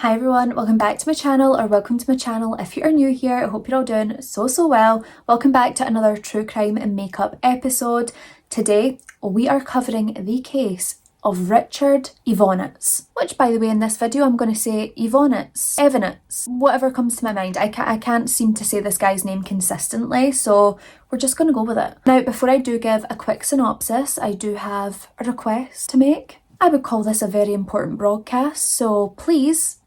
Hi everyone, welcome back to my channel, or welcome to my channel if you are new here. I hope you're all doing so well. Welcome back to another true crime and makeup episode. Today we are covering the case of Richard Evonitz, which by the way in this video I'm going to say Evonitz, whatever comes to my mind. I can't seem to say this guy's name consistently, so we're just going to go with it. Now before I do give a quick synopsis, I do have a request to make. I would call this a very important broadcast, so please,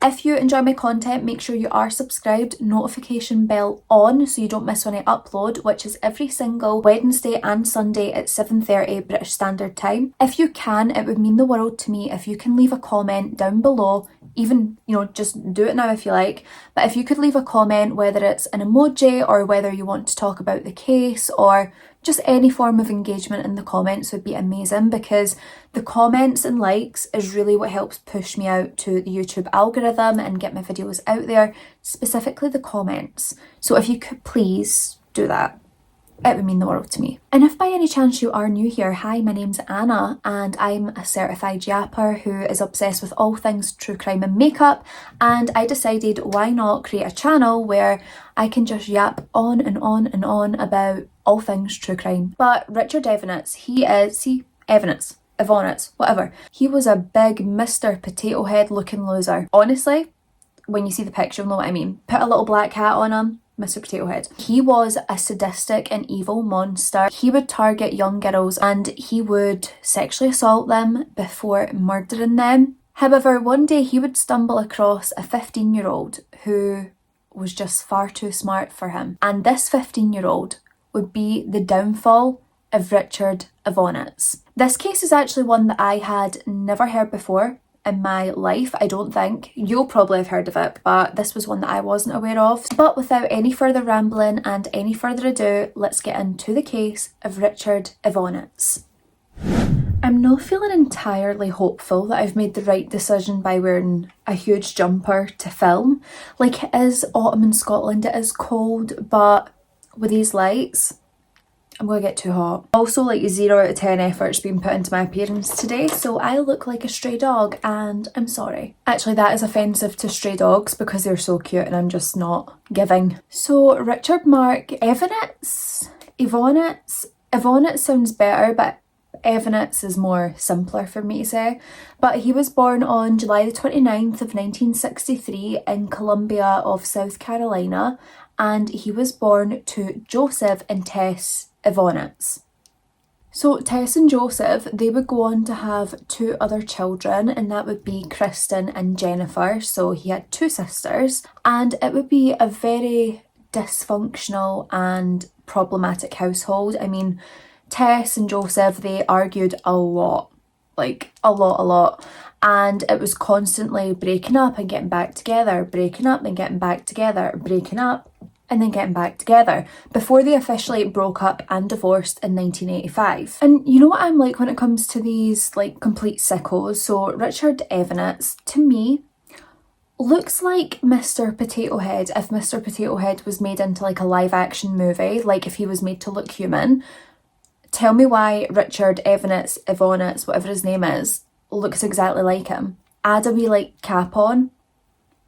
if you enjoy my content, make sure you are subscribed, notification bell on so you don't miss when I upload, which is every single Wednesday and Sunday at 7:30 British Standard Time. If you can, it would mean the world to me if you can leave a comment down below, even, just do it now if you like, but if you could leave a comment, whether it's an emoji or whether you want to talk about the case or just any form of engagement in the comments would be amazing, because the comments and likes is really what helps push me out to the YouTube algorithm and get my videos out there, specifically the comments. So if you could please do that, it would mean the world to me. And if by any chance you are new here, hi, my name's Anna and I'm a certified yapper who is obsessed with all things true crime and makeup, and I decided why not create a channel where I can just yap on and on and on about all things true crime. But Richard Evonitz, Evonitz, whatever. He was a big Mr. Potato Head looking loser. Honestly, when you see the picture you'll know what I mean. Put a little black hat on him, Mr. Potato Head. He was a sadistic and evil monster. He would target young girls and he would sexually assault them before murdering them. However, one day he would stumble across a 15-year-old who was just far too smart for him. And this 15-year-old would be the downfall of Richard Evonitz. This case is actually one that I had never heard before in my life, I don't think. You'll probably have heard of it, but this was one that I wasn't aware of. But without any further rambling and any further ado, let's get into the case of Richard Evonitz. I'm not feeling entirely hopeful that I've made the right decision by wearing a huge jumper to film. Like, it is autumn in Scotland, it is cold, but with these lights, I'm going to get too hot. Also, like 0 out of 10 effort's been put into my appearance today, so I look like a stray dog and I'm sorry. Actually, that is offensive to stray dogs because they're so cute and I'm just not giving. So Richard Marc Evonitz? Evonitz sounds better, but Evonitz is more simpler for me to say. But he was born on July the 29th of 1963 in Columbia of South Carolina, and he was born to Joseph and Tess Evonitz. So Tess and Joseph, they would go on to have 2 other children, and that would be Kristen and Jennifer. So he had 2 sisters, and it would be a very dysfunctional and problematic household. I mean, Tess and Joseph, they argued a lot, like a lot, and it was constantly breaking up and getting back together, breaking up and getting back together, breaking up and then getting back together, before they officially broke up and divorced in 1985. And you know what I'm like when it comes to these like complete sickos? So Richard Evonitz, to me, looks like Mr. Potato Head if Mr. Potato Head was made into like a live action movie, like if he was made to look human. Tell me why Richard Evonitz, whatever his name is, looks exactly like him. Add a wee like cap on,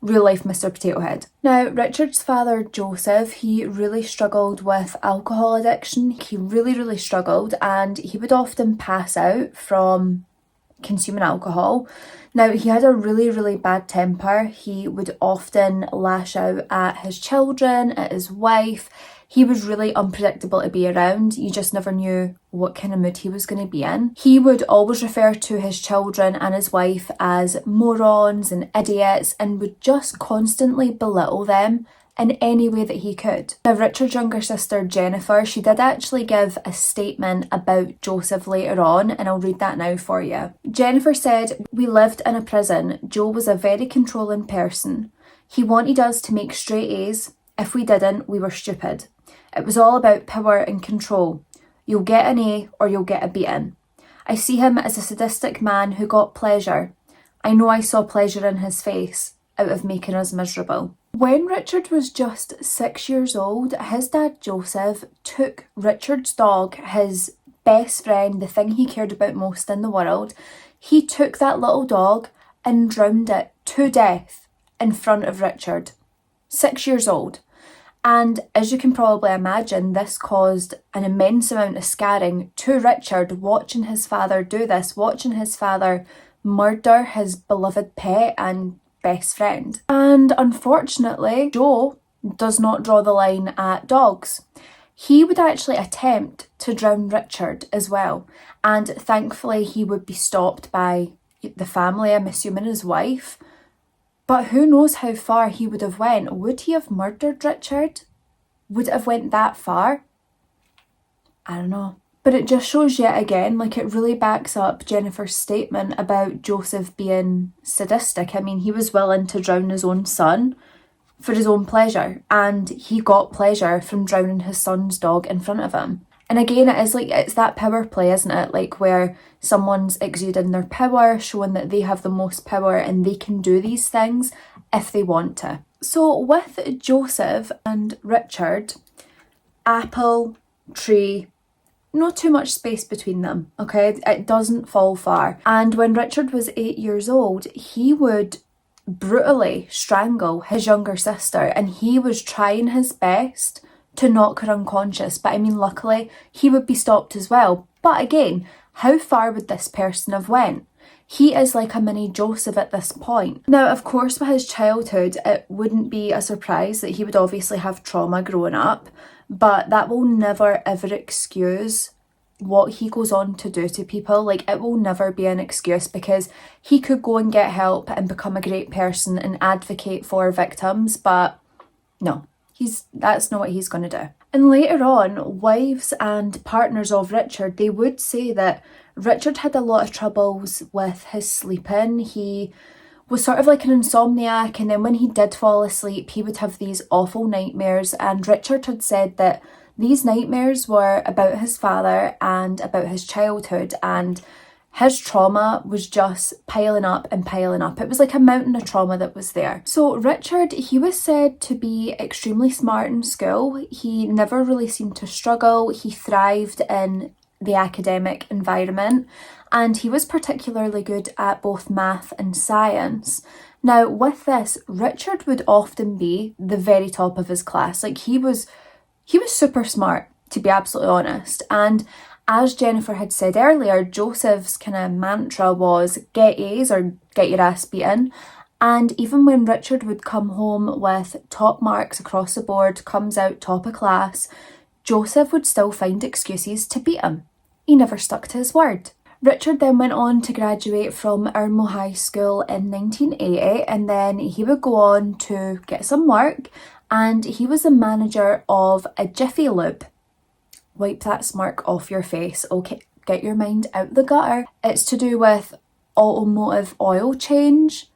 real life Mr. Potato Head. Now, Richard's father, Joseph, he really struggled with alcohol addiction. He really struggled, and he would often pass out from consuming alcohol. Now, he had a really bad temper. He would often lash out at his children, at his wife. He was really unpredictable to be around. You just never knew what kind of mood he was going to be in. He would always refer to his children and his wife as morons and idiots, and would just constantly belittle them in any way that he could. Now, Richard's younger sister, Jennifer, she did actually give a statement about Joseph later on, and I'll read that now for you. Jennifer said, "We lived in a prison. Joe was a very controlling person. He wanted us to make straight A's. If we didn't, we were stupid. It was all about power and control. You'll get an A or you'll get a beating. I see him as a sadistic man who got pleasure. I know I saw pleasure in his face out of making us miserable." When Richard was just 6 years old, his dad Joseph took Richard's dog, his best friend, the thing he cared about most in the world. He took that little dog and drowned it to death in front of Richard, 6 years old. And as you can probably imagine, this caused an immense amount of scarring to Richard, watching his father do this, watching his father murder his beloved pet and best friend. And unfortunately, Joe does not draw the line at dogs. He would actually attempt to drown Richard as well, and thankfully he would be stopped by the family, I'm assuming his wife. But who knows how far he would have went. Would he have murdered Richard? Would it have went that far? I don't know. But it just shows yet again, like, it really backs up Jennifer's statement about Joseph being sadistic. I mean, he was willing to drown his own son for his own pleasure, and he got pleasure from drowning his son's dog in front of him. And again, it is like, it's that power play, isn't it? Like, where someone's exuding their power, showing that they have the most power and they can do these things if they want to. So with Joseph and Richard, apple, tree, not too much space between them, okay? It doesn't fall far. And when Richard was 8 years old, he would brutally strangle his younger sister, and he was trying his best to knock her unconscious, but I mean, luckily he would be stopped as well. But again, how far would this person have went? He is like a mini Joseph at this point. Now, of course, with his childhood, it wouldn't be a surprise that he would obviously have trauma growing up, but that will never ever excuse what he goes on to do to people. Like, it will never be an excuse, because he could go and get help and become a great person and advocate for victims, but no, that's not what he's going to do. And later on, wives and partners of Richard, they would say that Richard had a lot of troubles with his sleeping. He was sort of like an insomniac, and then when he did fall asleep, he would have these awful nightmares, and Richard had said that these nightmares were about his father and about his childhood, and his trauma was just piling up and piling up. It was like a mountain of trauma that was there. So Richard, he was said to be extremely smart in school. He never really seemed to struggle. He thrived in the academic environment, and he was particularly good at both math and science. Now, with this, Richard would often be the very top of his class. Like, he was super smart, to be absolutely honest. And as Jennifer had said earlier, Joseph's kind of mantra was get A's or get your ass beaten. And even when Richard would come home with top marks across the board, comes out top of class, Joseph would still find excuses to beat him. He never stuck to his word. Richard then went on to graduate from Irmo High School in 1980, and then he would go on to get some work, and he was the manager of a Jiffy Lube. Wipe that smirk off your face, okay? Get your mind out the gutter. It's to do with automotive oil change,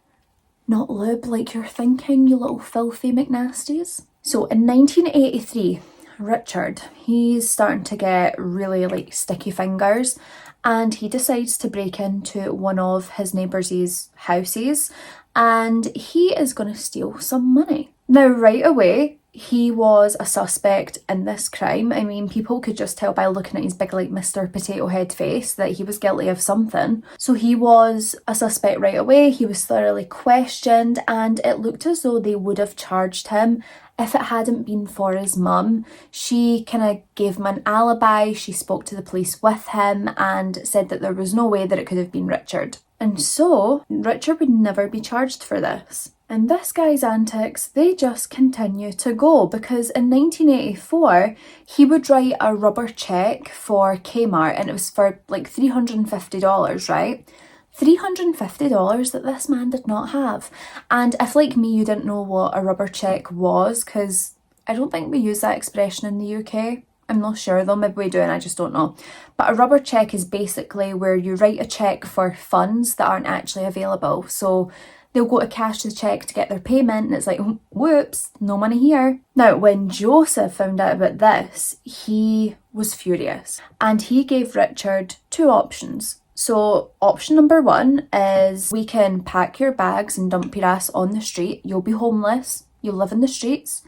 not lube like you're thinking, you little filthy McNasties. So in 1983, Richard, he's starting to get really like sticky fingers, and he decides to break into one of his neighbours' houses, and he is going to steal some money. Now, right away, he was a suspect in this crime. I mean, people could just tell by looking at his big, like, Mr. Potato Head face that he was guilty of something. So he was a suspect right away. He was thoroughly questioned, and it looked as though they would have charged him if it hadn't been for his mum. She kind of gave him an alibi. She spoke to the police with him and said that there was no way that it could have been Richard. And so Richard would never be charged for this. And this guy's antics, they just continue to go, because in 1984, he would write a rubber check for Kmart, and it was for like $350, right? $350 that this man did not have. And if, like me, you didn't know what a rubber check was, because I don't think we use that expression in the UK. I'm not sure though, maybe we do and I just don't know. But a rubber check is basically where you write a check for funds that aren't actually available. So they'll go to cash the check to get their payment, and it's like, whoops, no money here. Now, when Joseph found out about this, he was furious, and he gave Richard two options. So option number one is, we can pack your bags and dump your ass on the street. You'll be homeless. You'll live in the streets.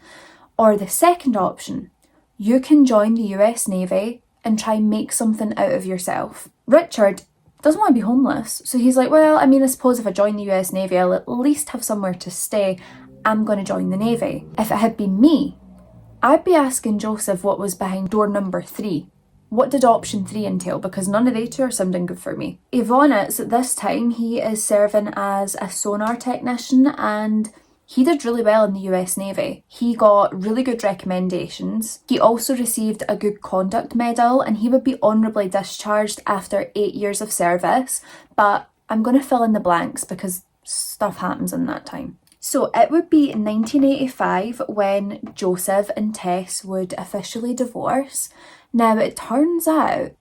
Or the second option, you can join the US Navy and try and make something out of yourself. Richard, doesn't want to be homeless. So he's like, well, I mean, I suppose if I join the US Navy, I'll at least have somewhere to stay. I'm going to join the Navy. If it had been me, I'd be asking Joseph what was behind door number 3. What did option 3 entail? Because none of they two are sounding good for me. Evonitz, at this time, he is serving as a sonar technician, and he did really well in the US Navy. He got really good recommendations. He also received a good conduct medal, and he would be honourably discharged after 8 years of service. But I'm going to fill in the blanks because stuff happens in that time. So it would be 1985 when Joseph and Tess would officially divorce. Now it turns out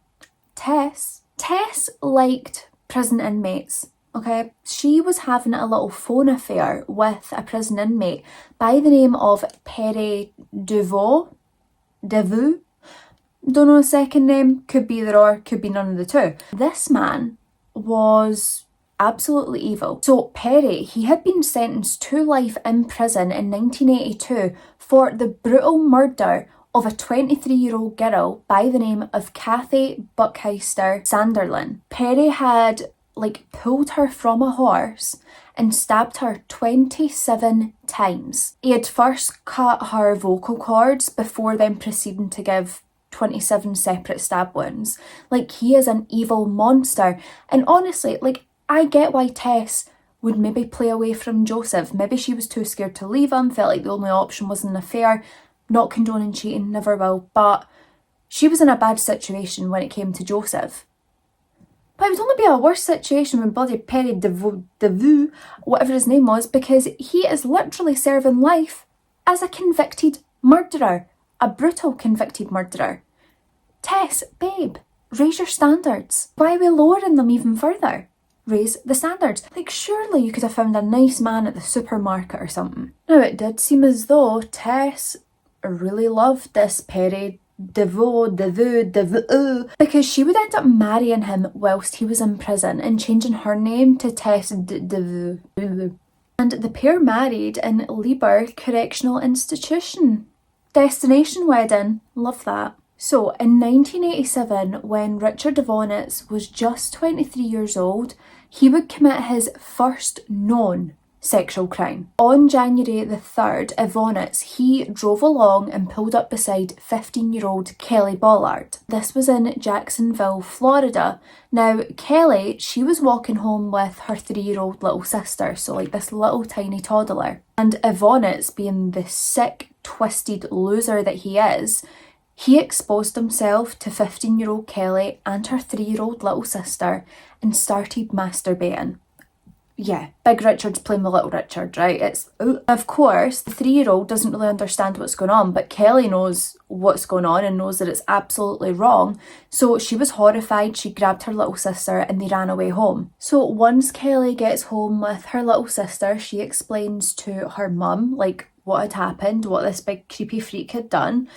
Tess liked prison inmates, okay? She was having a little phone affair with a prison inmate by the name of Perry Deveau. Don't know his second name, could be either or, could be none of the two. This man was absolutely evil. So Perry, he had been sentenced to life in prison in 1982 for the brutal murder of a 23-year-old girl by the name of Kathy Buckheister Sanderlin. Perry had pulled her from a horse and stabbed her 27 times. He had first cut her vocal cords before then proceeding to give 27 separate stab wounds. He is an evil monster. And honestly, I get why Tess would maybe play away from Joseph. Maybe she was too scared to leave him, felt like the only option was an affair. Not condoning cheating, never will. But she was in a bad situation when it came to Joseph. But it would only be a worse situation when bloody Perry Deveau, whatever his name was, because he is literally serving life as a convicted murderer. A brutal convicted murderer. Tess, babe, raise your standards. Why are we lowering them even further? Raise the standards. Surely you could have found a nice man at the supermarket or something. Now, it did seem as though Tess really loved this Perry Deveau, because she would end up marrying him whilst he was in prison and changing her name to Tess Deveau. And the pair married in Lieber Correctional Institution. Destination wedding. Love that. So, in 1987, when Richard Evonitz was just 23 years old, he would commit his first known sexual crime. On January the 3rd, Evonitz, he drove along and pulled up beside 15-year-old Kelly Bollard. This was in Jacksonville, Florida. Now, Kelly, she was walking home with her 3-year-old little sister, so this little tiny toddler. And Evonitz, being the sick, twisted loser that he is, he exposed himself to 15-year-old Kelly and her 3-year-old little sister and started masturbating. Yeah, Big Richard's playing the little Richard, right? Of course, the 3-year-old doesn't really understand what's going on, but Kelly knows what's going on and knows that it's absolutely wrong. So she was horrified, she grabbed her little sister and they ran away home. So once Kelly gets home with her little sister, she explains to her mum, what had happened, what this big creepy freak had done.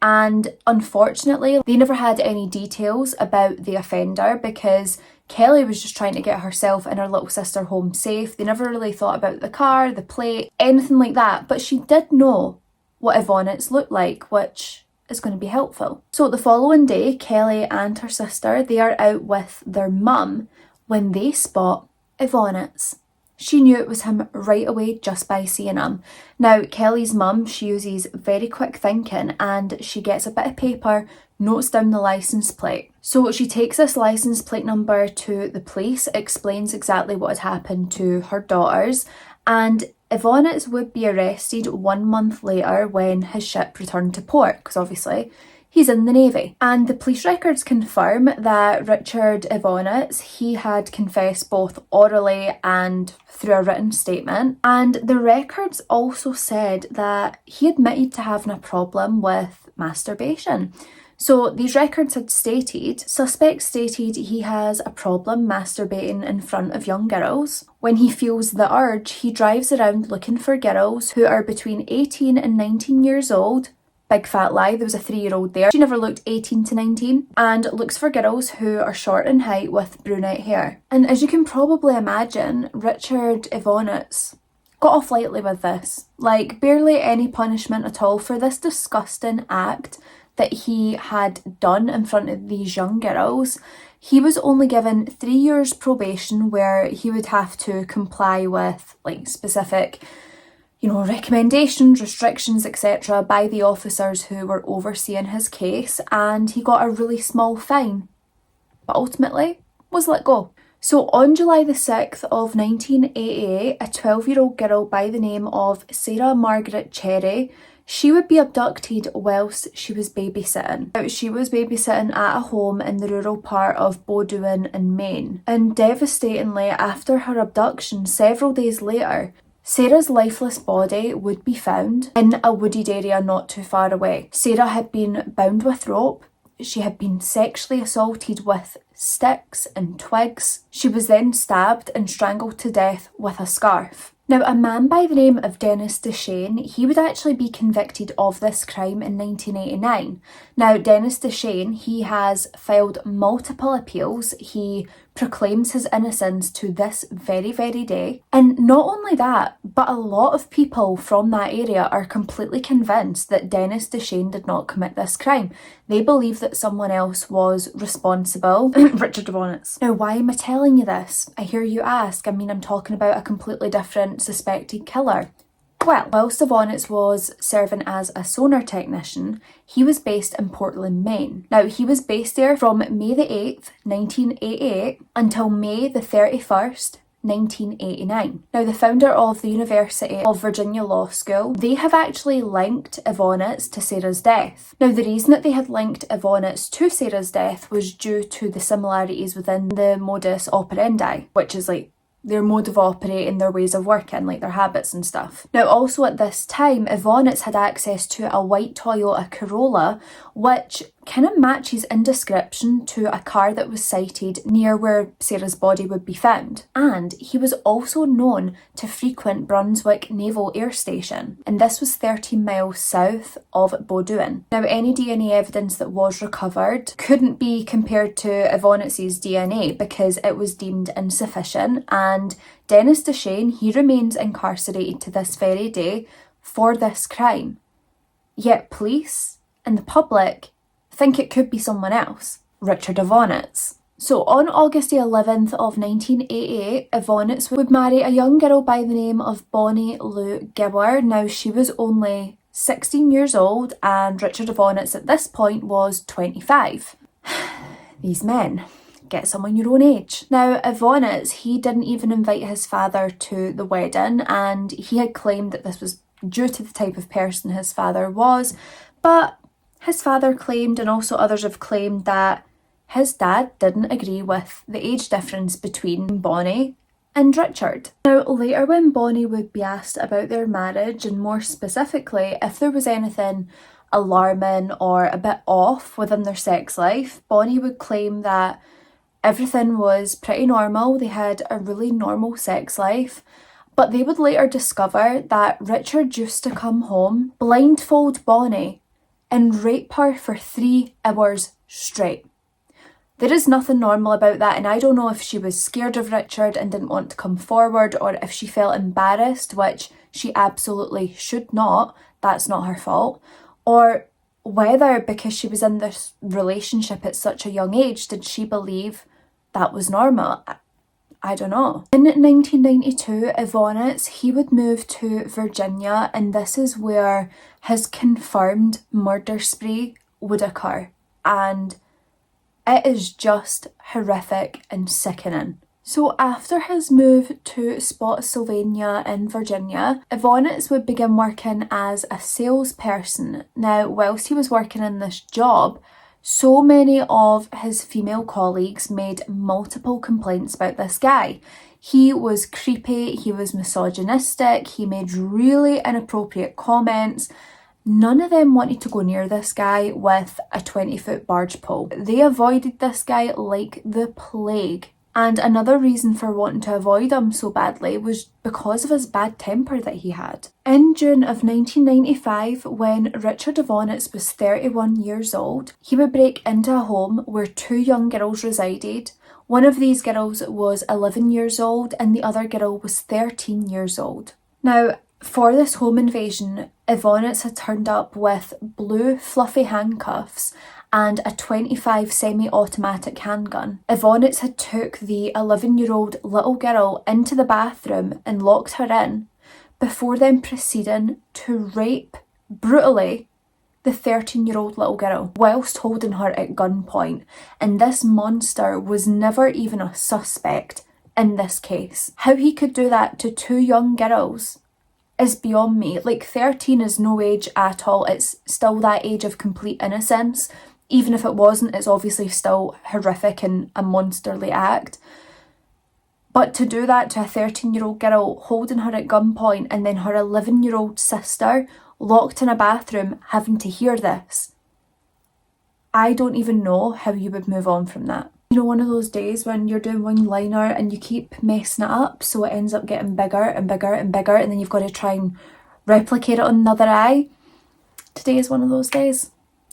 And unfortunately, they never had any details about the offender because Kelly was just trying to get herself and her little sister home safe. They never really thought about the car, the plate, anything like that. But she did know what Evonitz looked like, which is going to be helpful. So the following day, Kelly and her sister, they are out with their mum when they spot Evonitz. She knew it was him right away just by seeing him. Now, Kelly's mum, she uses very quick thinking and she gets a bit of paper, notes down the licence plate. So she takes this licence plate number to the police, explains exactly what had happened to her daughters, and Evonitz would be arrested 1 month later when his ship returned to port, because obviously he's in the Navy. And the police records confirm that Richard Evonitz, he had confessed both orally and through a written statement. And the records also said that he admitted to having a problem with masturbation. So these records had stated, suspect stated he has a problem masturbating in front of young girls. When he feels the urge, he drives around looking for girls who are between 18 and 19 years old. Big fat lie, there was a 3-year-old there. She never looked 18 to 19 and looks for girls who are short in height with brunette hair. And as you can probably imagine, Richard Evonitz got off lightly with this. Barely any punishment at all for this disgusting act that he had done in front of these young girls. He was only given 3 years probation where he would have to comply with like specific, recommendations, restrictions, etc. by the officers who were overseeing his case, and he got a really small fine, but ultimately was let go. So on July the 6th of 1988, a 12-year-old girl by the name of Sarah Margaret Cherry, she would be abducted whilst she was babysitting. Now, she was babysitting at a home in the rural part of Bowdoin in Maine. And devastatingly, after her abduction, several days later, Sarah's lifeless body would be found in a wooded area not too far away. Sarah had been bound with rope. She had been sexually assaulted with sticks and twigs. She was then stabbed and strangled to death with a scarf. Now, a man by the name of Dennis Deshane, he would actually be convicted of this crime in 1989. Now, Dennis Deshane, he has filed multiple appeals. He proclaims his innocence to this very, very day. And not only that, but a lot of people from that area are completely convinced that Dennis Deshane did not commit this crime. They believe that someone else was responsible. Richard Evonitz. Now, why am I telling you this? I hear you ask. I'm talking about a completely different suspected killer. Well, whilst Evonitz was serving as a sonar technician, he was based in Portland, Maine. Now, he was based there from May the 8th, 1988 until May the 31st, 1989. Now, the founder of the University of Virginia Law School, they have actually linked Evonitz to Sarah's death. Now, the reason that they had linked Evonitz to Sarah's death was due to the similarities within the modus operandi, which is like their mode of operating, their ways of working, like their habits and stuff. Now, also at this time, Evonitz had access to a white Toyota Corolla, which kind of matches in description to a car that was sighted near where Sarah's body would be found. And he was also known to frequent Brunswick Naval Air Station, and this was 13 miles south of Bowdoin. Now, any DNA evidence that was recovered couldn't be compared to Evonitz's DNA because it was deemed insufficient, and Dennis Deshane, he remains incarcerated to this very day for this crime. Yet police and the public think it could be someone else, Richard Evonitz. So on August the 11th of 1988, Evonitz would marry a young girl by the name of Bonnie Lou Gower. Now, she was only 16 years old and Richard Evonitz at this point was 25. These men, get someone your own age. Now, Evonitz, he didn't even invite his father to the wedding, and he had claimed that this was due to the type of person his father was, but his father claimed, and also others have claimed, that his dad didn't agree with the age difference between Bonnie and Richard. Now, later when Bonnie would be asked about their marriage, and more specifically if there was anything alarming or a bit off within their sex life, Bonnie would claim that everything was pretty normal. They had a really normal sex life. But they would later discover that Richard used to come home, blindfold Bonnie, and rape her for 3 hours straight. There is nothing normal about that, and I don't know if she was scared of Richard and didn't want to come forward, or if she felt embarrassed, which she absolutely should not, that's not her fault, or whether because she was in this relationship at such a young age, did she believe that was normal? I don't know. In 1992, Evonitz, he would move to Virginia, and this is where his confirmed murder spree would occur. And it is just horrific and sickening. So after his move to Spotsylvania in Virginia, Evonitz would begin working as a salesperson. Now, whilst he was working in this job, so many of his female colleagues made multiple complaints about this guy. He was creepy, he was misogynistic, he made really inappropriate comments. None of them wanted to go near this guy with a 20-foot barge pole. They avoided this guy like the plague. And another reason for wanting to avoid him so badly was because of his bad temper that he had. In June of 1995, when Richard Evonitz was 31 years old, he would break into a home where 2 young girls resided. One of these girls was 11 years old and the other girl was 13 years old. Now, for this home invasion, Evonitz had turned up with blue fluffy handcuffs and a 25 semi-automatic handgun. Evonitz had took the 11-year-old little girl into the bathroom and locked her in before then proceeding to rape brutally the 13-year-old little girl whilst holding her at gunpoint. And this monster was never even a suspect in this case. How he could do that to two young girls is beyond me. Like, 13 is no age at all. It's still that age of complete innocence. Even if it wasn't, it's obviously still horrific and a monsterly act. But to do that to a 13-year-old girl, holding her at gunpoint, and then her 11-year-old sister locked in a bathroom having to hear this, I don't even know how you would move on from that. You know, one of those days when you're doing one-liner and you keep messing it up, so it ends up getting bigger and bigger and bigger, and then you've got to try and replicate it on another eye. Today is one of those days.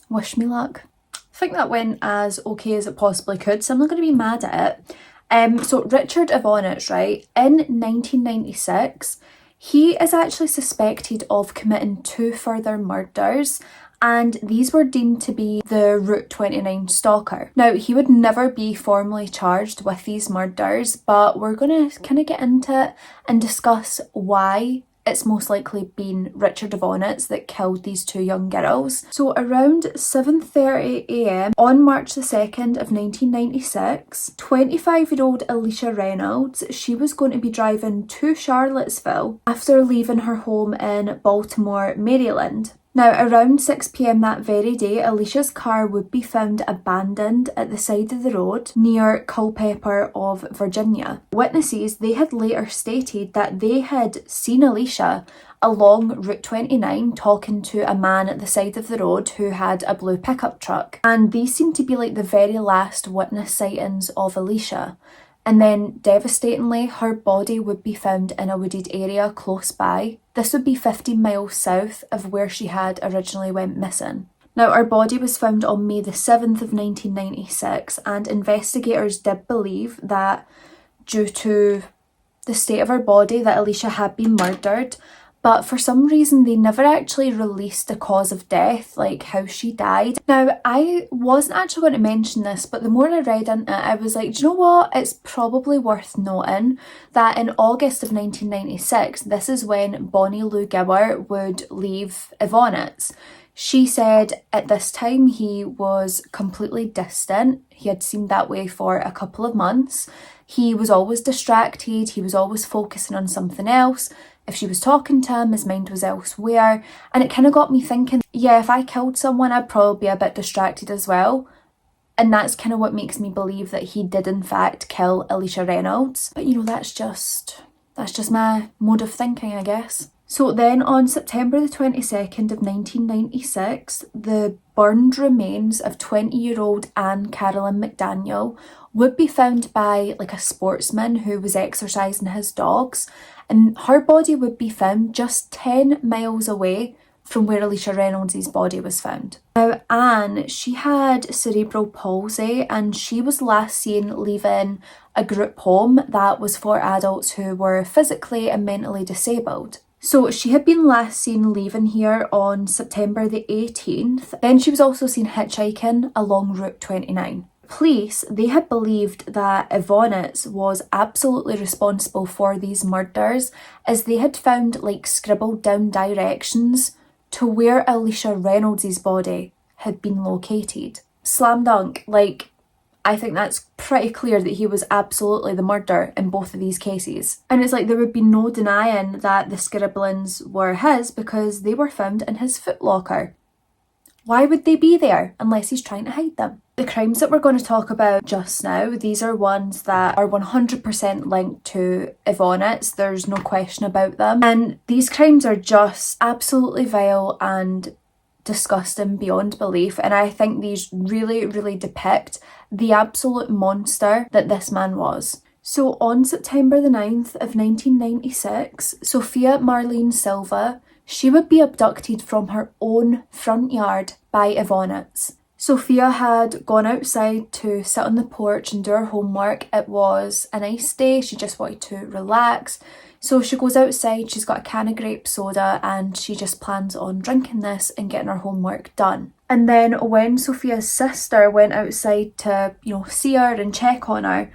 Wish me luck. I think that went as okay as it possibly could, so I'm not going to be mad at it. So Richard Evonitz, right, in 1996, he is actually suspected of committing 2 further murders, and these were deemed to be the Route 29 stalker. Now, he would never be formally charged with these murders, but we're going to kind of get into it and discuss why it's most likely been Richard Evonitz that killed these 2 young girls. So around 7:30 a.m. on March the 2nd of 1996, 25-year-old Alicia Reynolds, she was going to be driving to Charlottesville after leaving her home in Baltimore, Maryland. Now, around 6 p.m. that very day, Alicia's car would be found abandoned at the side of the road near Culpeper of Virginia. Witnesses, they had later stated that they had seen Alicia along Route 29 talking to a man at the side of the road who had a blue pickup truck. And these seemed to be like the very last witness sightings of Alicia. And then, devastatingly, her body would be found in a wooded area close by. This would be 15 miles south of where she had originally went missing. Now, her body was found on May the 7th of 1996, and investigators did believe that due to the state of her body that Alicia had been murdered, but for some reason they never actually released the cause of death, like how she died. Now, I wasn't actually going to mention this, but the more I read into it, I was like, do you know what? It's probably worth noting that in August of 1996, this is when Bonnie Lou Gower would leave Evonitz. She said at this time he was completely distant. He had seemed that way for a couple of months. He was always distracted. He was always focusing on something else. If she was talking to him, his mind was elsewhere. And it kind of got me thinking, yeah, if I killed someone, I'd probably be a bit distracted as well. And that's kind of what makes me believe that he did in fact kill Alicia Reynolds. But you know, that's just my mode of thinking, I guess. So then on September the 22nd of 1996, the burned remains of 20-year-old Anne Carolyn McDaniel would be found by like a sportsman who was exercising his dogs, and her body would be found just 10 miles away from where Alicia Reynolds' body was found. Now, Anne, she had cerebral palsy, and she was last seen leaving a group home that was for adults who were physically and mentally disabled. So she had been last seen leaving here on September the 18th. Then she was also seen hitchhiking along Route 29. Police, they had believed that Evonitz was absolutely responsible for these murders, as they had found like scribbled down directions to where Alicia Reynolds' body had been located. Slam dunk, like, I think that's pretty clear that he was absolutely the murderer in both of these cases. And it's like there would be no denying that the scribblings were his because they were found in his footlocker. Why would they be there unless he's trying to hide them? The crimes that we're going to talk about just now, these are ones that are 100% linked to Evonitz. There's no question about them. And these crimes are just absolutely vile and disgusting beyond belief, and I think these really, really depict the absolute monster that this man was. So on September the 9th of 1996, Sophia Marlene Silva, she would be abducted from her own front yard by Evonitz. Sophia had gone outside to sit on the porch and do her homework. It was a nice day, she just wanted to relax. So she goes outside, she's got a can of grape soda, and she just plans on drinking this and getting her homework done. And then when Sophia's sister went outside to, see her and check on her,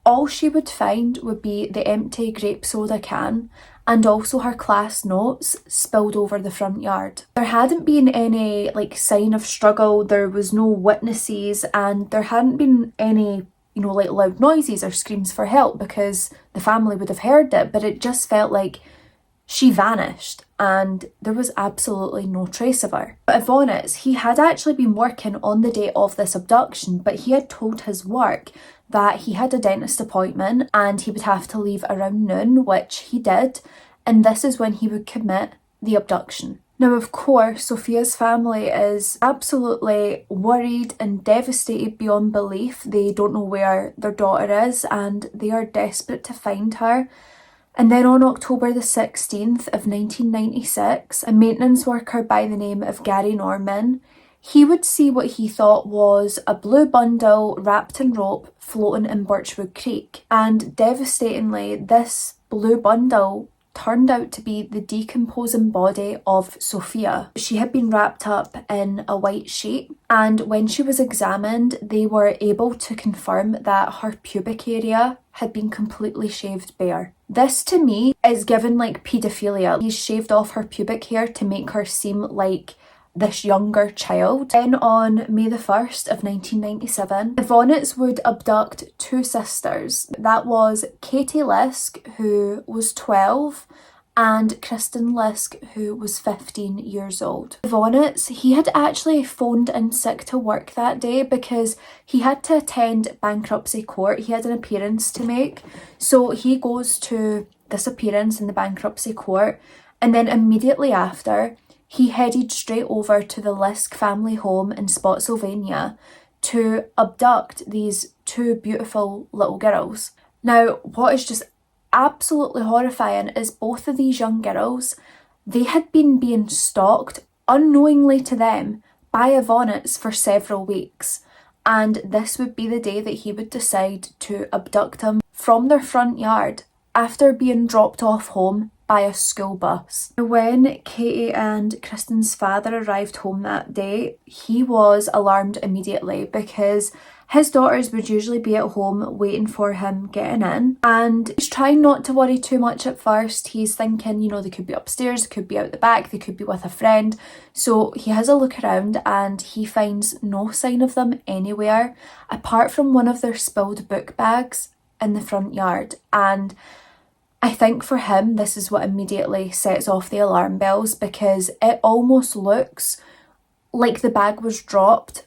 all she would find would be the empty grape soda can and also her class notes spilled over the front yard. There hadn't been any sign of struggle, there was no witnesses, and there hadn't been any loud noises or screams for help because the family would have heard it, but it just felt like she vanished and there was absolutely no trace of her. But Evonitz, he had actually been working on the day of this abduction, but he had told his work that he had a dentist appointment and he would have to leave around noon, which he did, and this is when he would commit the abduction. Now, of course, Sophia's family is absolutely worried and devastated beyond belief. They don't know where their daughter is and they are desperate to find her. And then on October the 16th of 1996, a maintenance worker by the name of Gary Norman, he would see what he thought was a blue bundle wrapped in rope floating in Birchwood Creek. And devastatingly, this blue bundle turned out to be the decomposing body of Sophia. She had been wrapped up in a white sheet, and when she was examined, they were able to confirm that her pubic area had been completely shaved bare. This to me is given like paedophilia. He's shaved off her pubic hair to make her seem like this younger child. Then on May the 1st of 1997, Evonitz would abduct two sisters. That was Katie Lisk, who was 12, and Kristen Lisk, who was 15 years old. Evonitz, he had actually phoned in sick to work that day because he had to attend bankruptcy court. He had an appearance to make. So he goes to this appearance in the bankruptcy court, and then immediately after, he headed straight over to the Lisk family home in Spotsylvania to abduct these two beautiful little girls. Now, what is just absolutely horrifying is both of these young girls, they had been being stalked unknowingly to them by Evonitz for several weeks, and this would be the day that he would decide to abduct them from their front yard after being dropped off home by a school bus. When Katie and Kristen's father arrived home that day, he was alarmed immediately because his daughters would usually be at home waiting for him getting in, and he's trying not to worry too much at first. He's thinking, they could be upstairs, they could be out the back, they could be with a friend. So he has a look around and he finds no sign of them anywhere apart from one of their spilled book bags in the front yard. And I think for him, this is what immediately sets off the alarm bells because it almost looks like the bag was dropped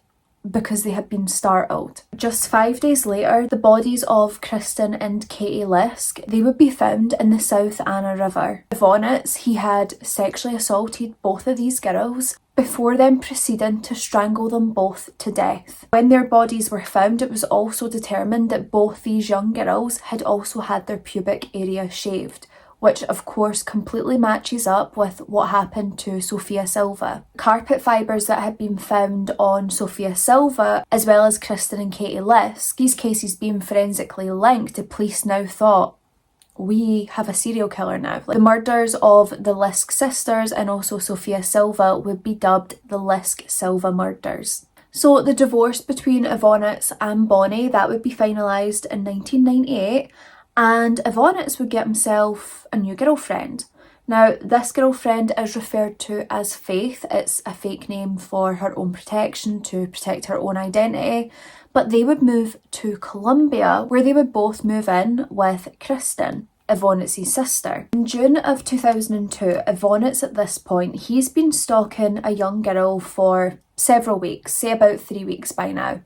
because they had been startled. Just 5 days later, the bodies of Kristen and Katie Lisk, they would be found in the South Anna River. Evonitz, he had sexually assaulted both of these girls before then proceeding to strangle them both to death. When their bodies were found, it was also determined that both these young girls had also had their pubic area shaved, which of course completely matches up with what happened to Sophia Silva. Carpet fibres that had been found on Sophia Silva, as well as Kristen and Katie Lisk, these cases being forensically linked, the police now thought, we have a serial killer now. The murders of the Lisk sisters and also Sophia Silva would be dubbed the Lisk-Silva murders. So the divorce between Evonitz and Bonnie, that would be finalised in 1998, and Evonitz would get himself a new girlfriend. Now, this girlfriend is referred to as Faith. It's a fake name for her own protection, to protect her own identity. But they would move to Colombia, where they would both move in with Kristen, Evonitz's sister. In June of 2002, Evonitz at this point, he's been stalking a young girl for several weeks, say about 3 weeks by now.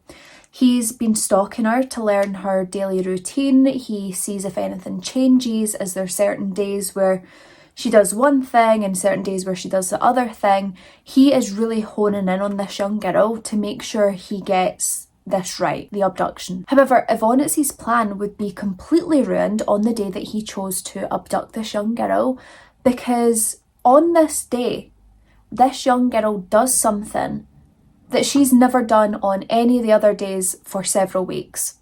He's been stalking her to learn her daily routine. He sees if anything changes, as there are certain days where she does one thing and certain days where she does the other thing. He is really honing in on this young girl to make sure he gets this right, the abduction. However, Evonitz's plan would be completely ruined on the day that he chose to abduct this young girl, because on this day, this young girl does something that she's never done on any of the other days for several weeks.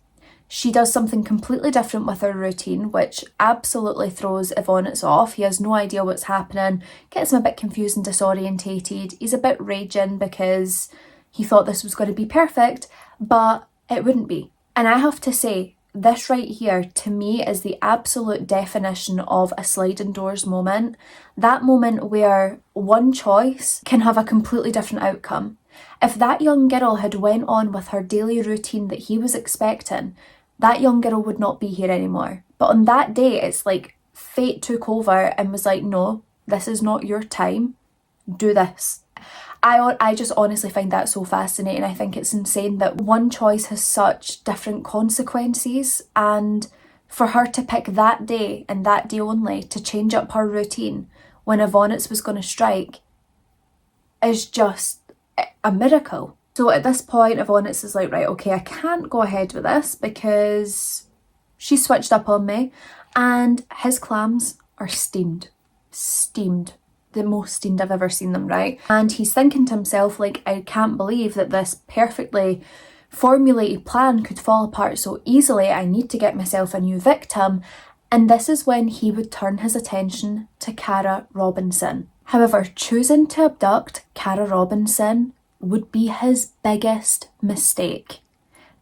She does something completely different with her routine, which absolutely throws Evonitz off. He has no idea what's happening, gets him a bit confused and disorientated. He's a bit raging because He thought this was going to be perfect, but it wouldn't be. And I have to say, this right here, to me, is the absolute definition of a sliding doors moment. That moment where one choice can have a completely different outcome. If that young girl had went on with her daily routine that he was expecting, that young girl would not be here anymore. But on that day, it's like fate took over and was like, no, this is not your time. Do this. I just honestly find that so fascinating. I think it's insane that one choice has such different consequences, and for her to pick that day and that day only to change up her routine when Evonitz was going to strike is just a miracle. So at this point, Evonitz is like, right, okay, I can't go ahead with this because she switched up on me, and his clams are steamed. The most steamed I've ever seen them, right? And he's thinking to himself, like, I can't believe that this perfectly formulated plan could fall apart so easily. I need to get myself a new victim. And this is when he would turn his attention to Cara Robinson. However, choosing to abduct Cara Robinson would be his biggest mistake.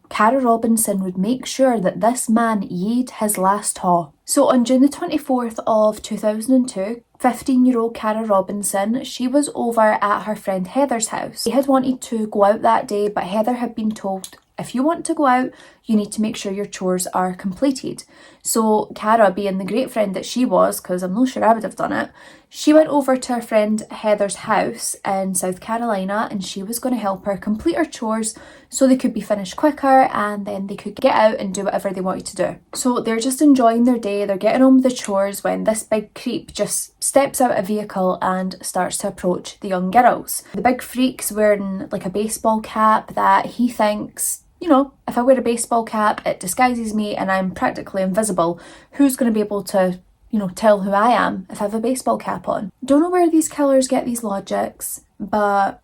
Cara Robinson would make sure that this man yeed his last haw. So on June the 24th of 2002, 15-year-old Cara Robinson, she was over at her friend Heather's house. They had wanted to go out that day, but Heather had been told, if you want to go out, you need to make sure your chores are completed. So Cara, being the great friend that she was, because I'm not sure I would have done it, she went over to her friend Heather's house in South Carolina, and she was going to help her complete her chores so they could be finished quicker and then they could get out and do whatever they wanted to do. So they're just enjoying their day, they're getting on with the chores when this big creep just steps out of a vehicle and starts to approach the young girls. The big freak's wearing like a baseball cap that he thinks, you know, if I wear a baseball cap, it disguises me and I'm practically invisible. Who's going to be able to, you know, tell who I am if I have a baseball cap on? Don't know where these killers get these logics, but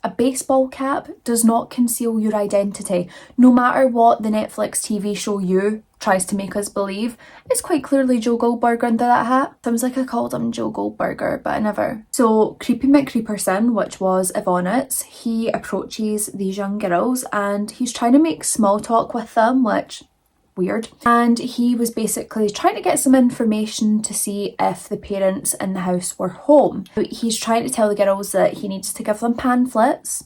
a baseball cap does not conceal your identity. No matter what the Netflix TV show You tries to make us believe, it's quite clearly Joe Goldberg under that hat. Sounds like I called him Joe Goldberger, but I never. So Creepy McCreeperson, which was Evonitz, he approaches these young girls and he's trying to make small talk with them, which weird. And he was basically trying to get some information to see if the parents in the house were home. He's trying to tell the girls that he needs to give them pamphlets.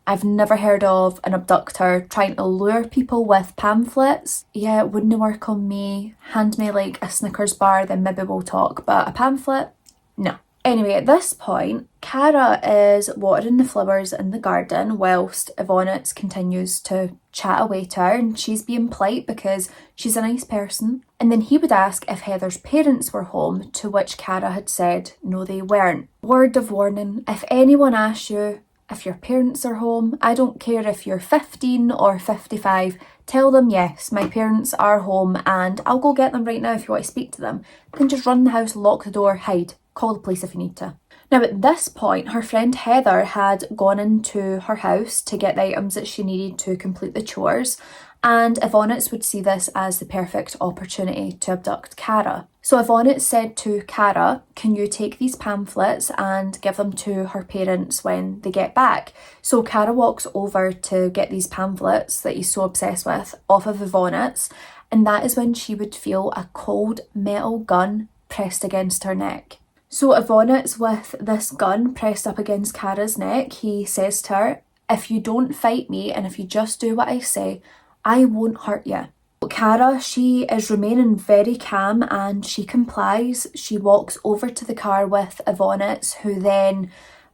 I've never heard of an abductor trying to lure people with pamphlets. Yeah, it wouldn't work on me. Hand me like a Snickers bar, then maybe we'll talk. But a pamphlet? No. Anyway, at this point, Cara is watering the flowers in the garden whilst Evonitz continues to chat away to her, and she's being polite because she's a nice person. And then he would ask if Heather's parents were home, to which Cara had said no, they weren't. Word of warning, if anyone asks you if your parents are home, I don't care if you're 15 or 55, tell them yes, my parents are home and I'll go get them right now if you want to speak to them. Then just run the house, lock the door, hide. Call the police if you need to. Now at this point, her friend Heather had gone into her house to get the items that she needed to complete the chores, and Evonitz would see this as the perfect opportunity to abduct Cara. So Evonitz said to Cara, can you take these pamphlets and give them to her parents when they get back? So Cara walks over to get these pamphlets that he's so obsessed with off of Evonitz, and that is when she would feel a cold metal gun pressed against her neck. So Evonitz, with this gun pressed up against Cara's neck, he says to her, if you don't fight me and if you just do what I say, I won't hurt you. Cara, she is remaining very calm and she complies. She walks over to the car with Evonitz, who then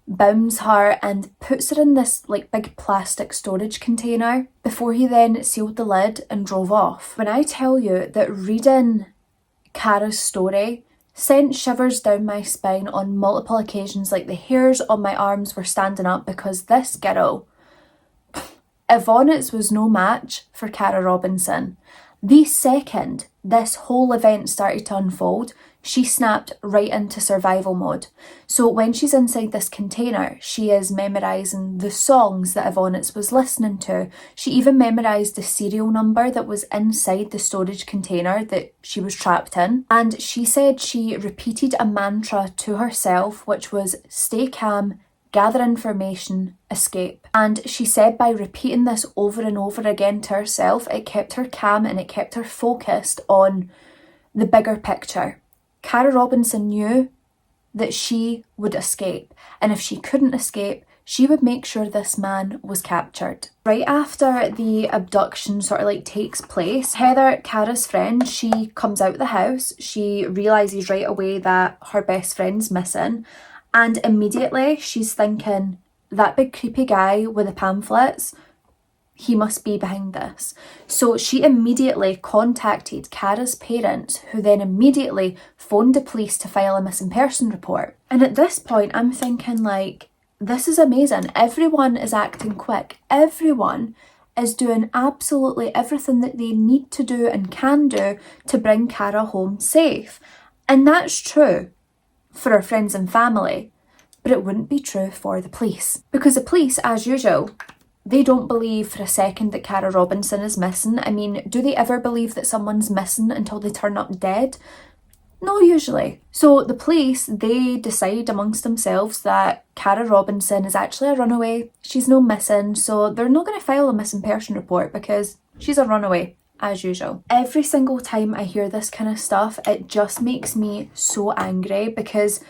bounds her and puts her in this like big plastic storage container before he then sealed the lid and drove off. When I tell you that reading Cara's story sent shivers down my spine on multiple occasions, like the hairs on my arms were standing up, because this girl, Evonitz was no match for Cara Robinson. The second this whole event started to unfold, she snapped right into survival mode. So when she's inside this container, she is memorising the songs that Evonitz was listening to. She even memorised the serial number that was inside the storage container that she was trapped in. And she said she repeated a mantra to herself, which was, stay calm, gather information, escape. And she said by repeating this over and over again to herself, it kept her calm and it kept her focused on the bigger picture. Cara Robinson knew that she would escape, and if she couldn't escape, she would make sure this man was captured. Right after the abduction sort of like takes place, Heather, Cara's friend, she comes out of the house. She realises right away that her best friend's missing, and immediately she's thinking, that big creepy guy with the pamphlets, he must be behind this. So she immediately contacted Cara's parents, who then immediately phoned the police to file a missing person report. And at this point, I'm thinking like, this is amazing. Everyone is acting quick. Everyone is doing absolutely everything that they need to do and can do to bring Cara home safe. And that's true for her friends and family, but it wouldn't be true for the police. Because the police, as usual, they don't believe for a second that Cara Robinson is missing. I mean, do they ever believe that someone's missing until they turn up dead? No, usually. So the police, they decide amongst themselves that Cara Robinson is actually a runaway. She's no missing, so they're not going to file a missing person report because she's a runaway, as usual. Every single time I hear this kind of stuff, it just makes me so angry because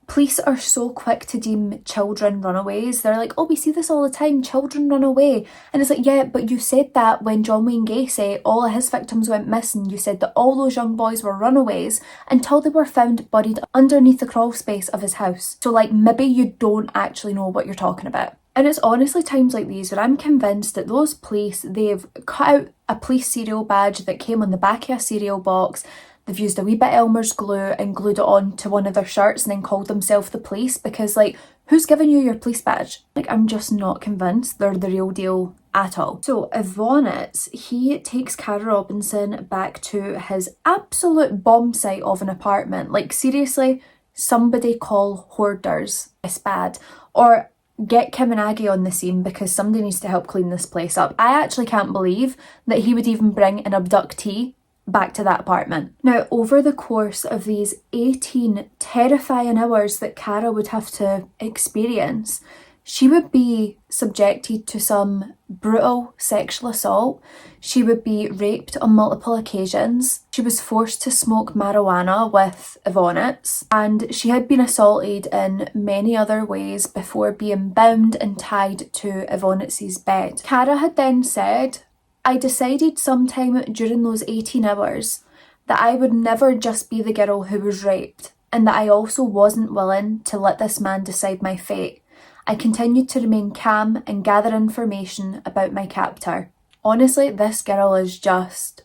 police are so quick to deem children runaways. They're like, oh, we see this all the time, children run away. And it's like, yeah, but you said that when John Wayne Gacy, all of his victims went missing. You said that all those young boys were runaways until they were found buried underneath the crawl space of his house. So like, maybe you don't actually know what you're talking about. And it's honestly times like these where I'm convinced that those police, they've cut out a police cereal badge that came on the back of a cereal box. They've used a wee bit of Elmer's glue and glued it on to one of their shirts and then called themselves the police because, like, who's giving you your police badge? Like, I'm just not convinced they're the real deal at all. So Evonitz, he takes Cara Robinson back to his absolute bomb site of an apartment. Like, seriously, somebody call hoarders. It's bad. Or get Kim and Aggie on the scene because somebody needs to help clean this place up. I actually can't believe that he would even bring an abductee back to that apartment. Now, over the course of these 18 terrifying hours that Cara would have to experience, she would be subjected to some brutal sexual assault. She would be raped on multiple occasions. She was forced to smoke marijuana with Evonitz, and she had been assaulted in many other ways before being bound and tied to Evonitz's bed. Cara had then said, I decided sometime during those 18 hours that I would never just be the girl who was raped, and that I also wasn't willing to let this man decide my fate. I continued to remain calm and gather information about my captor. Honestly, this girl is just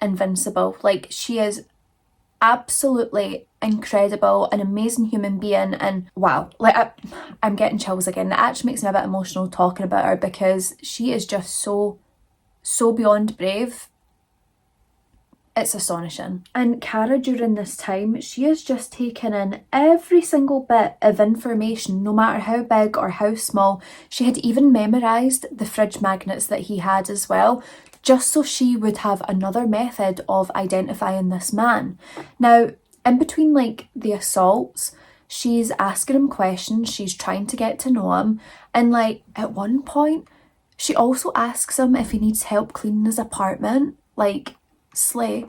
invincible. Like, she is absolutely incredible, an amazing human being, and wow, like I'm getting chills again. It actually makes me a bit emotional talking about her because she is just so beyond brave. It's astonishing. And Cara, during this time, she has just taken in every single bit of information, no matter how big or how small. She had even memorised the fridge magnets that he had as well, just so she would have another method of identifying this man. Now, in between like the assaults, she's asking him questions, she's trying to get to know him, and like at one point, she also asks him if he needs help cleaning his apartment, like, slay.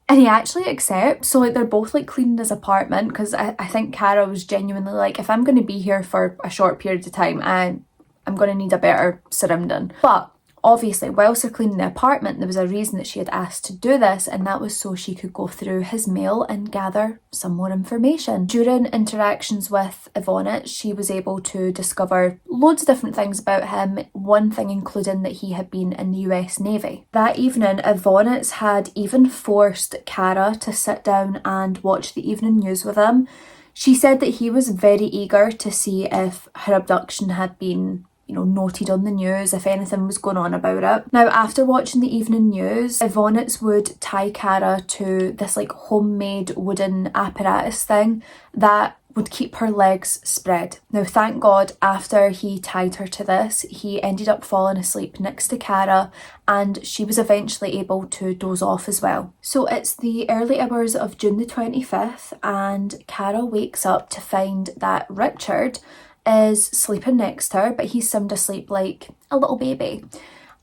And he actually accepts. So like they're both like cleaning his apartment because I think Cara was genuinely like, if I'm going to be here for a short period of time, I'm going to need a better surrounding. But obviously, whilst they're cleaning the apartment, there was a reason that she had asked to do this, and that was so she could go through his mail and gather some more information. During interactions with Evonitz, she was able to discover loads of different things about him, one thing including that he had been in the US Navy. That evening, Evonitz had even forced Cara to sit down and watch the evening news with him. She said that he was very eager to see if her abduction had been noted on the news, if anything was going on about it. Now, after watching the evening news, Evonitz would tie Cara to this like homemade wooden apparatus thing that would keep her legs spread. Now, thank God, after he tied her to this, he ended up falling asleep next to Cara, and she was eventually able to doze off as well. So it's the early hours of June the 25th, and Cara wakes up to find that Richard is sleeping next to her, but he's sound asleep like a little baby.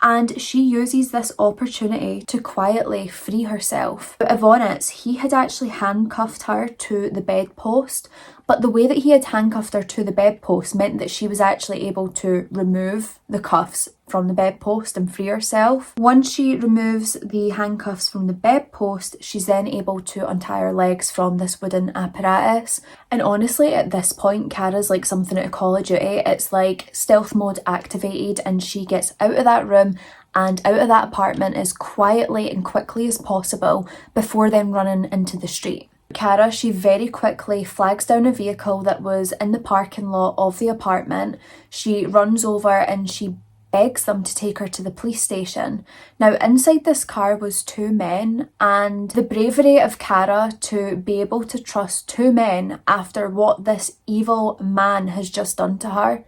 And she uses this opportunity to quietly free herself. But Evonitz, he had actually handcuffed her to the bedpost, but the way that he had handcuffed her to the bedpost meant that she was actually able to remove the cuffs from the bedpost and free herself. Once she removes the handcuffs from the bedpost, she's then able to untie her legs from this wooden apparatus. And honestly, at this point, Kara's like something out of Call of Duty. It's like stealth mode activated, and she gets out of that room and out of that apartment as quietly and quickly as possible before then running into the street. Kara, she very quickly flags down a vehicle that was in the parking lot of the apartment. She runs over and she begs them to take her to the police station. Now, inside this car was two men, and the bravery of Kara to be able to trust two men after what this evil man has just done to her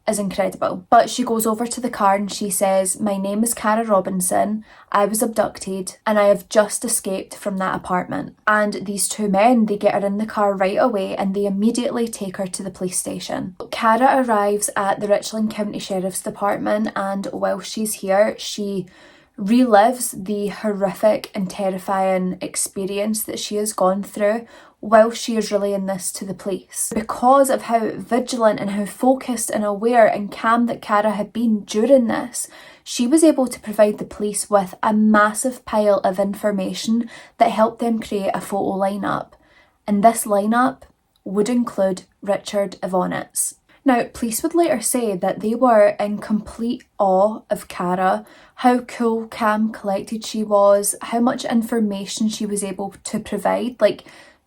is incredible. But she goes over to the car and she says, "My name is Kara Robinson. I was abducted and I have just escaped from that apartment." And these two men, they get her in the car right away and they immediately take her to the police station. Kara arrives at the Richland County Sheriff's Department, and while she's here, she relives the horrific and terrifying experience that she has gone through while she is relaying this to the police. Because of how vigilant and how focused and aware and calm that Kara had been during this, she was able to provide the police with a massive pile of information that helped them create a photo lineup. And this lineup would include Richard Evonitz. Now, police would later say that they were in complete awe of Kara, how cool, calm, collected she was, how much information she was able to provide, like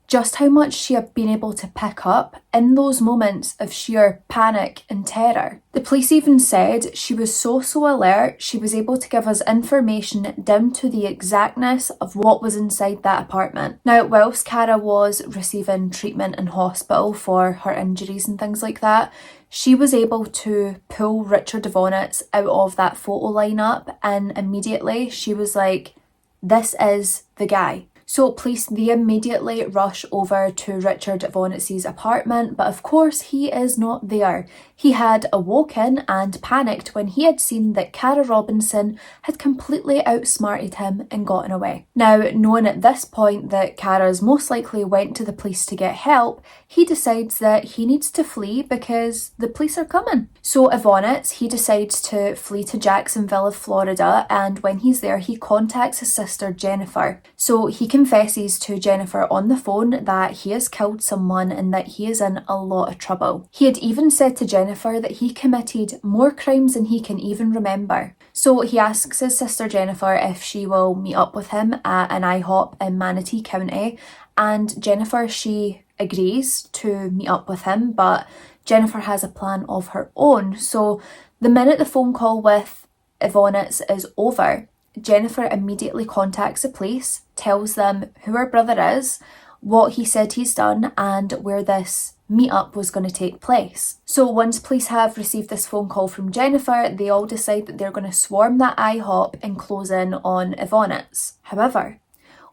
just how much she had been able to pick up in those moments of sheer panic and terror. The police even said she was so alert, she was able to give us information down to the exactness of what was inside that apartment. Now, whilst Kara was receiving treatment in hospital for her injuries and things like that, she was able to pull Richard Evonitz out of that photo lineup, and immediately she was like, this is the guy. So police, they immediately rush over to Richard Evonitz's apartment, but of course he is not there. He had awoken and panicked when he had seen that Kara Robinson had completely outsmarted him and gotten away. Now, knowing at this point that Kara's most likely went to the police to get help, he decides that he needs to flee because the police are coming. So Evonitz, he decides to flee to Jacksonville, Florida, and when he's there, he contacts his sister Jennifer. So he confesses to Jennifer on the phone that he has killed someone and that he is in a lot of trouble. He had even said to Jennifer that he committed more crimes than he can even remember. So he asks his sister Jennifer if she will meet up with him at an IHOP in Manatee County, and Jennifer, she agrees to meet up with him, but Jennifer has a plan of her own. So the minute the phone call with Evonitz is over, Jennifer immediately contacts the police, tells them who her brother is, what he said he's done, and where this meetup was going to take place. So once police have received this phone call from Jennifer, they all decide that they're going to swarm that IHOP and close in on Evonitz. However,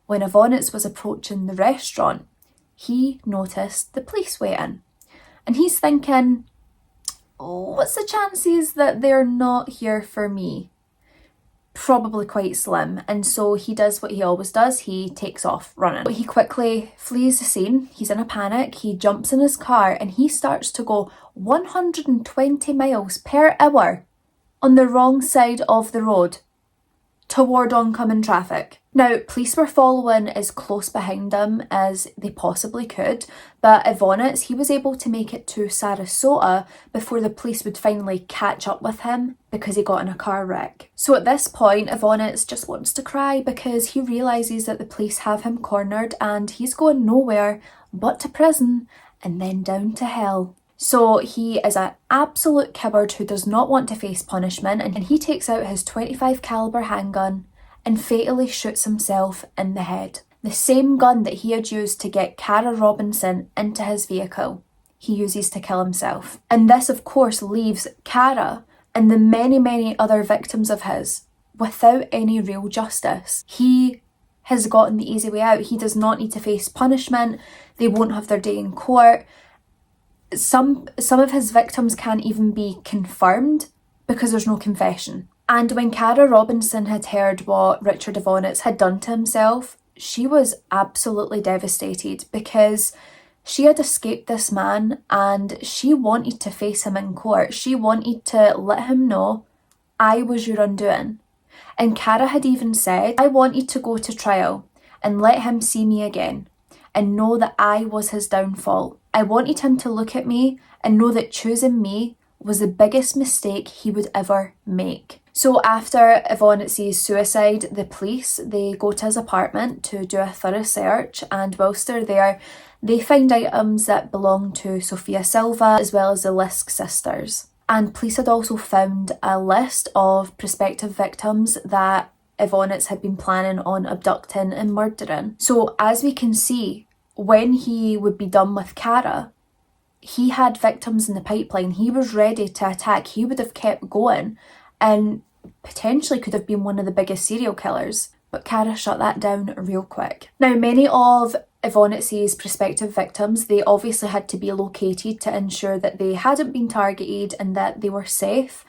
when Evonitz was approaching the restaurant, he noticed the police waiting. And he's thinking, oh, what's the chances that they're not here for me? Probably quite slim, and so he does what he always does, he takes off running. But he quickly flees the scene, he's in a panic, he jumps in his car and he starts to go 120 miles per hour on the wrong side of the road toward oncoming traffic. Now, police were following as close behind him as they possibly could, but Evonitz, he was able to make it to Sarasota before the police would finally catch up with him because he got in a car wreck. So at this point, Evonitz just wants to cry because he realises that the police have him cornered and he's going nowhere but to prison and then down to hell. So he is an absolute coward who does not want to face punishment, and he takes out his .25 caliber handgun and fatally shoots himself in the head. The same gun that he had used to get Kara Robinson into his vehicle, he uses to kill himself. And this, of course, leaves Kara and the many other victims of his without any real justice. He has gotten the easy way out. He does not need to face punishment. They won't have their day in court. Some of his victims can't even be confirmed because there's no confession. And when Cara Robinson had heard what Richard Evonitz had done to himself, she was absolutely devastated because she had escaped this man and she wanted to face him in court. She wanted to let him know, I was your undoing. And Cara had even said, I wanted to go to trial and let him see me again and know that I was his downfall. I wanted him to look at me and know that choosing me was the biggest mistake he would ever make. So after Evonitz's suicide, the police, they go to his apartment to do a thorough search, and whilst they're there, they find items that belong to Sofia Silva as well as the Lisk sisters. And police had also found a list of prospective victims that Evonitz had been planning on abducting and murdering. So as we can see, when he would be done with Cara, he had victims in the pipeline. He was ready to attack. He would have kept going and potentially could have been one of the biggest serial killers. But Cara shut that down real quick. Now, many of Evonitz's prospective victims, they obviously had to be located to ensure that they hadn't been targeted and that they were safe.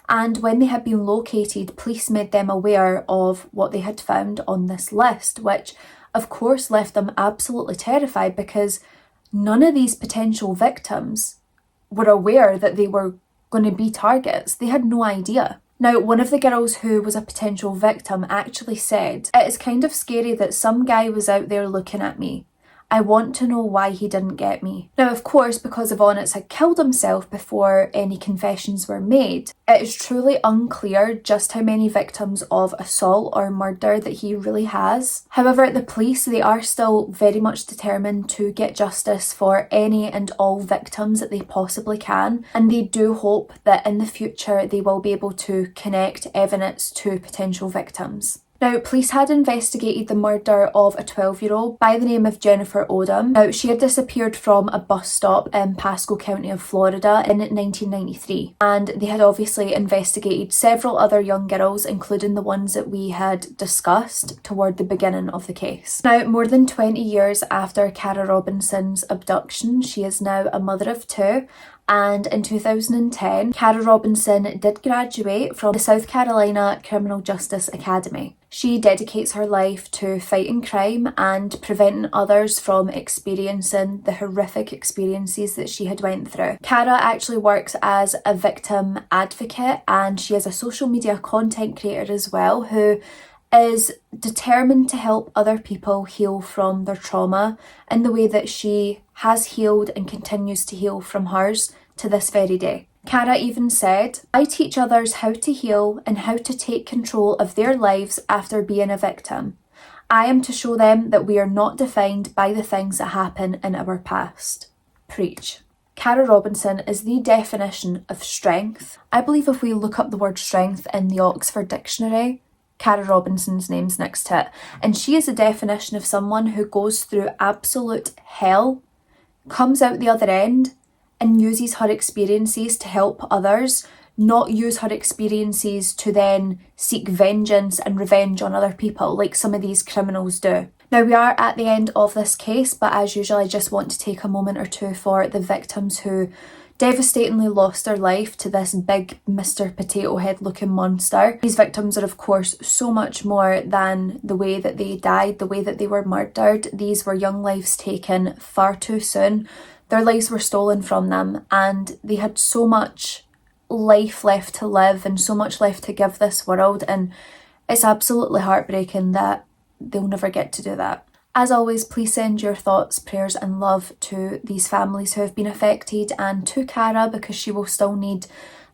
And when they had been located, police made them aware of what they had found on this list, which of course left them absolutely terrified because none of these potential victims were aware that they were going to be targets. They had no idea. Now, one of the girls who was a potential victim actually said, "It is kind of scary that some guy was out there looking at me. I want to know why he didn't get me." Now, of course, because Evonitz had killed himself before any confessions were made, it is truly unclear just how many victims of assault or murder that he really has. However, the police, they are still very much determined to get justice for any and all victims that they possibly can, and they do hope that in the future they will be able to connect Evonitz to potential victims. Now, police had investigated the murder of a 12-year-old by the name of Jennifer Odom. Now, she had disappeared from a bus stop in Pasco County of Florida in 1993. And they had obviously investigated several other young girls, including the ones that we had discussed toward the beginning of the case. Now, more than 20 years after Cara Robinson's abduction, she is now a mother of two. And in 2010, Cara Robinson did graduate from the South Carolina Criminal Justice Academy. She dedicates her life to fighting crime and preventing others from experiencing the horrific experiences that she had went through. Cara actually works as a victim advocate, and she is a social media content creator as well, who is determined to help other people heal from their trauma in the way that she has healed and continues to heal from hers to this very day. Cara even said, "I teach others how to heal and how to take control of their lives after being a victim. I am to show them that we are not defined by the things that happen in our past." Preach. Cara Robinson is the definition of strength. I believe if we look up the word strength in the Oxford Dictionary, Cara Robinson's name's next to it. And she is a definition of someone who goes through absolute hell, comes out the other end, and uses her experiences to help others, not use her experiences to then seek vengeance and revenge on other people like some of these criminals do. Now, we are at the end of this case, but as usual, I just want to take a moment or two for the victims who devastatingly lost their life to this big Mr. Potato Head looking monster. These victims are of course so much more than the way that they died, the way that they were murdered. These were young lives taken far too soon. Their lives were stolen from them, and they had so much life left to live and so much left to give this world, and it's absolutely heartbreaking that they'll never get to do that. As always, please send your thoughts, prayers and love to these families who have been affected, and to Cara, because she will still need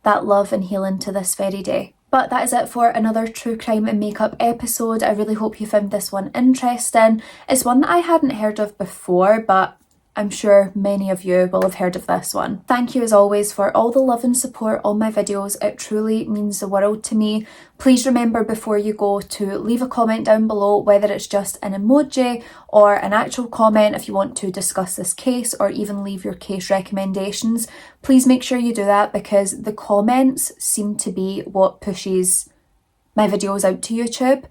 that love and healing to this very day. But that is it for another True Crime and Makeup episode. I really hope you found this one interesting. It's one that I hadn't heard of before, but I'm sure many of you will have heard of this one. Thank you as always for all the love and support on my videos. It truly means the world to me. Please remember before you go to leave a comment down below, whether it's just an emoji or an actual comment if you want to discuss this case or even leave your case recommendations. Please make sure you do that, because the comments seem to be what pushes my videos out to YouTube.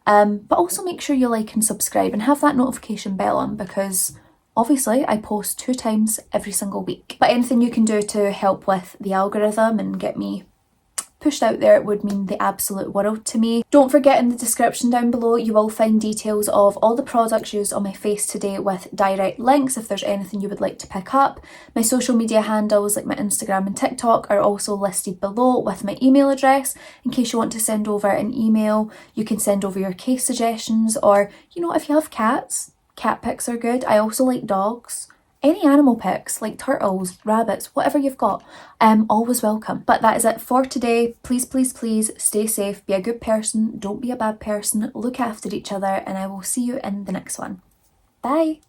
But also make sure you like and subscribe and have that notification bell on, because Obviously, I post 2 times every single week. But anything you can do to help with the algorithm and get me pushed out there would mean the absolute world to me. Don't forget, in the description down below you will find details of all the products used on my face today with direct links if there's anything you would like to pick up. My social media handles like my Instagram and TikTok are also listed below with my email address in case you want to send over an email. You can send over your case suggestions, or you know, if you have cats, cat pics are good. I also like dogs. Any animal pics like turtles, rabbits, whatever you've got, always welcome. But that is it for today. Please, please, please stay safe, be a good person, don't be a bad person, look after each other, and I will see you in the next one. Bye.